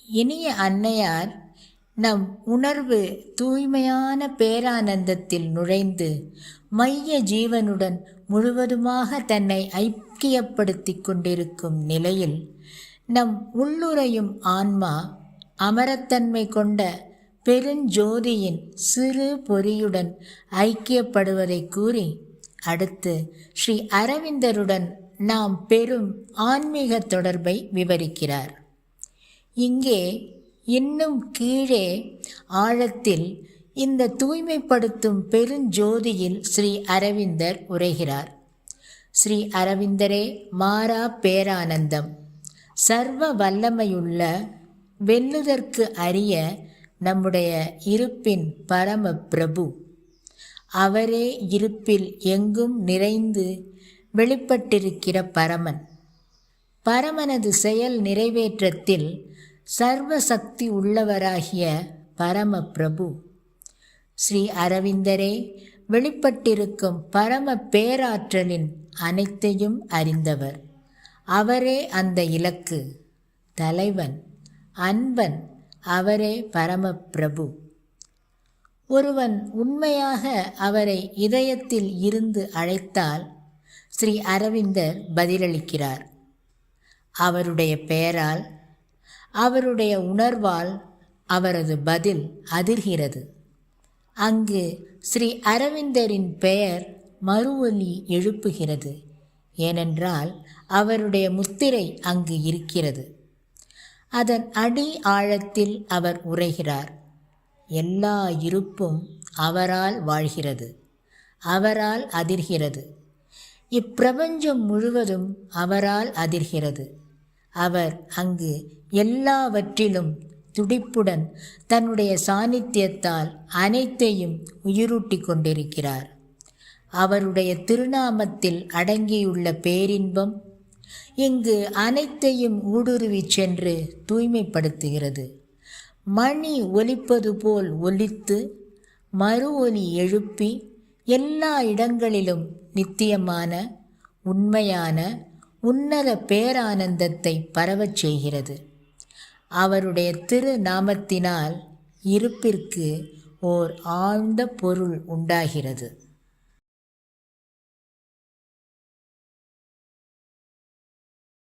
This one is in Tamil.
இனிய அன்னையார் நம் உணர்வு தூய்மையான பேரானந்தத்தில் நுழைந்து மைய ஜீவனுடன் முழுவதுமாக தன்னை ஐக்கியப்படுத்தி கொண்டிருக்கும் நிலையில் நம் உள்ளுரையும் ஆன்மா அமரத்தன்மை கொண்ட பெருஞ்சோதியின் சிறு பொறியுடன் ஐக்கியப்படுவதை கூறி அடுத்து ஸ்ரீ அரவிந்தருடன் நாம் பெறும் ஆன்மீக தொடர்பை விவரிக்கிறார். இங்கே இன்னும் கீழே ஆழத்தில் இந்த தூய்மைப்படுத்தும் பெருஞ்சோதியில் ஸ்ரீ அரவிந்தர் உரைகிறார். ஸ்ரீ அரவிந்தரே மாறா பேரானந்தம், சர்வ வல்லமையுள்ள வெல்லுதற்கு அரிய நம்முடைய இருப்பின் பரம பிரபு. அவரே இருப்பில் எங்கும் நிறைந்து வெளிப்பட்டிருக்கிற பரமன். பரமனது செயல் நிறைவேற்றத்தில் சர்வ சக்தி உள்ளவராகிய பரம பிரபு. ஸ்ரீ அரவிந்தரே வெளிப்பட்டிருக்கும் பரம பேராற்றலின் அனைத்தையும் அறிந்தவர். அவரே அந்த இலக்கு, தலைவன், அன்பன். அவரே பரம பிரபு. ஒருவன் உண்மையாக அவரை இதயத்தில் இருந்து அழைத்தால் ஸ்ரீ அரவிந்தர் பதிலளிக்கிறார். அவருடைய பெயரால், அவருடைய உணர்வால் அவரது பதில் அதிர்கிறது. அங்கு ஸ்ரீ அரவிந்தரின் பெயர் மறு ஒலி எழுப்புகிறது. ஏனென்றால் அவருடைய முத்திரை அங்கு இருக்கிறது. அதன் அடி ஆழத்தில் அவர் உரைகிறார். எல்லா இருப்பும் அவரால் வாழ்கிறது, அவரால் அதிர்கிறது. இப்பிரபஞ்சம் முழுவதும் அவரால் அதிர்கிறது. அவர் அங்கு எல்லாவற்றிலும் துடிப்புடன் தன்னுடைய சாநித்தியத்தால் அனைத்தையும் உயிரூட்டி கொண்டிருக்கிறார். அவருடைய திருநாமத்தில் அடங்கியுள்ள பேரின்பம் இங்கு அனைத்தையும் ஊடுருவி சென்று தூய்மைப்படுத்துகிறது. மணி ஒலிப்பது போல் ஒலித்து மறு ஒலி எழுப்பி எல்லா இடங்களிலும் நித்தியமான உண்மையான உன்னத பேரானந்தத்தை பரவச் செய்கிறது. அவருடைய திருநாமத்தினால் இருப்பிற்கு ஓர் ஆழ்ந்த பொருள் உண்டாகிறது.